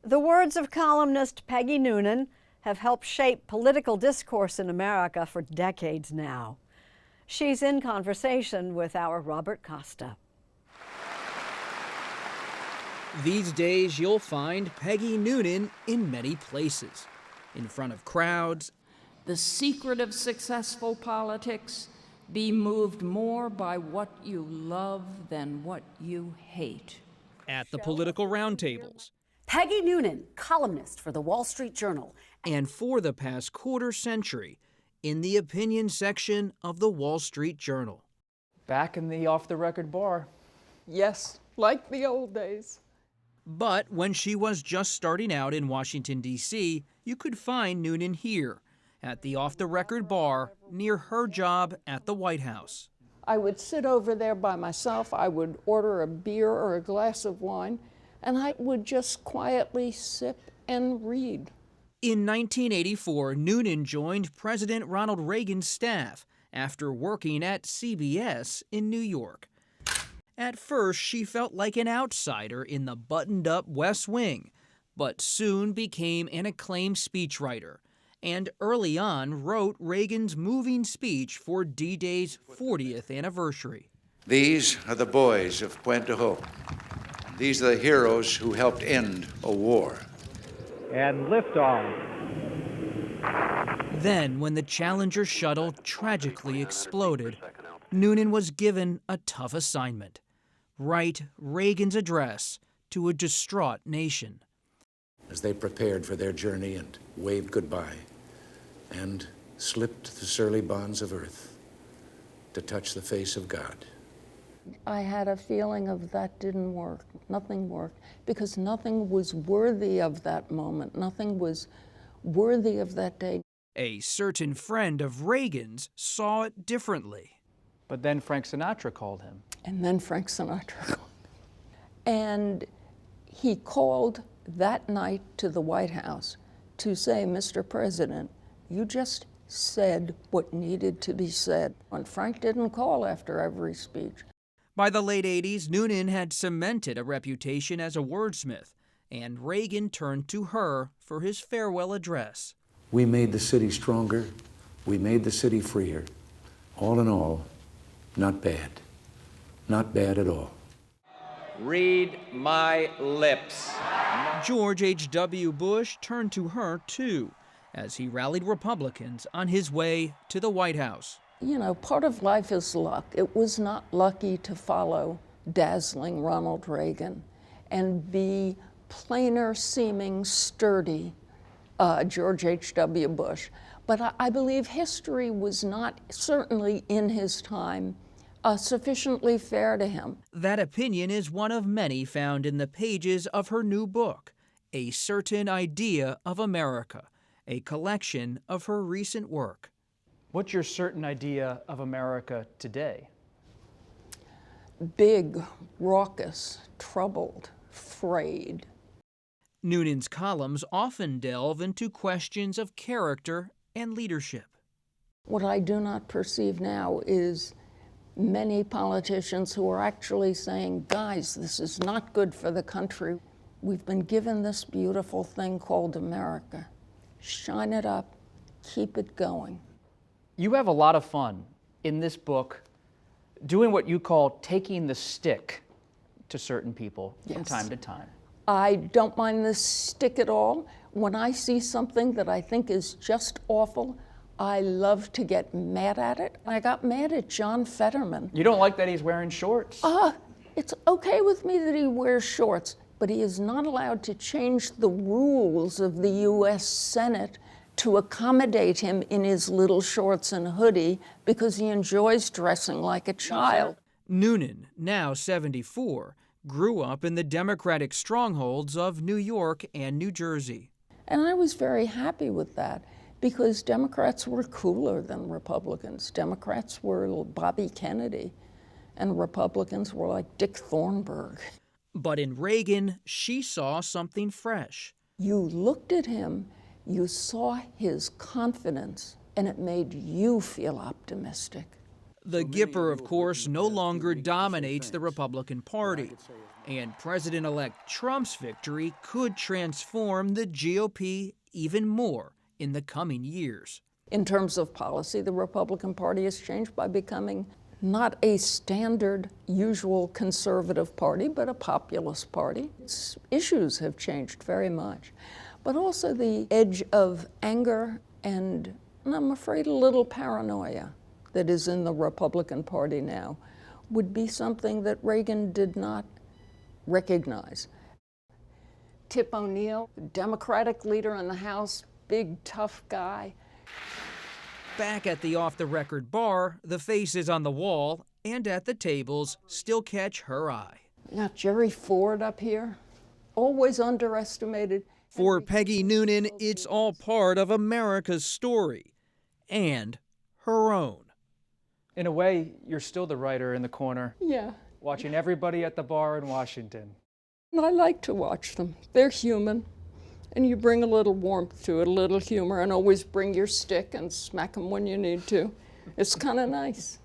The words of columnist Peggy Noonan have helped shape political discourse in America for decades now. She's in conversation with our Robert Costa. These days, you'll find Peggy Noonan in many places, in front of crowds. The secret of successful politics: be moved more by what you love than what you hate. At the political roundtables. Peggy Noonan, columnist for the Wall Street Journal. And for the past quarter century, in the opinion section of the Wall Street Journal. Back in the off-the-record bar. Yes, like the old days. But when she was just starting out in Washington, D.C., you could find Noonan here, at the off-the-record bar near her job at the White House. I would sit over there by myself. I would order a beer or a glass of wine, and I would just quietly sip and read. In 1984, Noonan joined President Ronald Reagan's staff after working at CBS in New York. At first, she felt like an outsider in the buttoned-up West Wing, but soon became an acclaimed speechwriter, and early on wrote Reagan's moving speech for D-Day's 40th anniversary. These are the boys of Puente Hope. These are the heroes who helped end a war. And liftoff. Then, when the Challenger shuttle tragically exploded, Noonan was given a tough assignment: write Reagan's address to a distraught nation. As they prepared for their journey and waved goodbye and slipped the surly bonds of earth to touch the face of God. I had a feeling of that didn't work. Nothing worked, because nothing was worthy of that moment. Nothing was worthy of that day. A certain friend of Reagan's saw it differently. But then Frank Sinatra called him. And then Frank Sinatra called. And he called that night to the White House to say, Mr. President, you just said what needed to be said. And Frank didn't call after every speech. By the late 80s, Noonan had cemented a reputation as a wordsmith, and Reagan turned to her for his farewell address. We made the city stronger. We made the city freer. All in all, not bad. Not bad at all. Read my lips. George H.W. Bush turned to her, too, as he rallied Republicans on his way to the White House. You know, part of life is luck. It was not lucky to follow dazzling Ronald Reagan and be plainer seeming, sturdy George H.W. Bush. But I believe history was not, certainly in his time, sufficiently fair to him. That opinion is one of many found in the pages of her new book, A Certain Idea of America, a collection of her recent work. What's your certain idea of America today? Big, raucous, troubled, frayed. Noonan's columns often delve into questions of character and leadership. What I do not perceive now is many politicians who are actually saying, guys, this is not good for the country. We've been given this beautiful thing called America. Shine it up, keep it going. You have a lot of fun in this book doing what you call taking the stick to certain people from time to time. I don't mind the stick at all. When I see something that I think is just awful, I love to get mad at it. I got mad at John Fetterman. You don't like that he's wearing shorts? It's okay with me that he wears shorts, but he is not allowed to change the rules of the U.S. Senate to accommodate him in his little shorts and hoodie because he enjoys dressing like a child. Noonan, now 74, grew up in the Democratic strongholds of New York and New Jersey. And I was very happy with that because Democrats were cooler than Republicans. Democrats were Bobby Kennedy, and Republicans were like Dick Thornburg. But in Reagan, she saw something fresh. You looked at him, you saw his confidence, and it made you feel optimistic. The Gipper, of course, no longer dominates the Republican Party. And President-elect Trump's victory could transform the GOP even more in the coming years. In terms of policy, the Republican Party has changed by becoming not a standard, usual conservative party, but a populist party. Its issues have changed very much. But also the edge of anger and I'm afraid a little paranoia that is in the Republican Party now would be something that Reagan did not recognize. Tip O'Neill, Democratic leader in the House, big, tough guy. Back at the off-the-record bar, the faces on the wall and at the tables still catch her eye. Got Jerry Ford up here, always underestimated. For Peggy Noonan, it's all part of America's story and her own. In a way, you're still the writer in the corner, Yeah. watching everybody at the bar in Washington. I like to watch them. They're human. And you bring a little warmth to it, a little humor, and always bring your stick and smack them when you need to. It's kind of nice.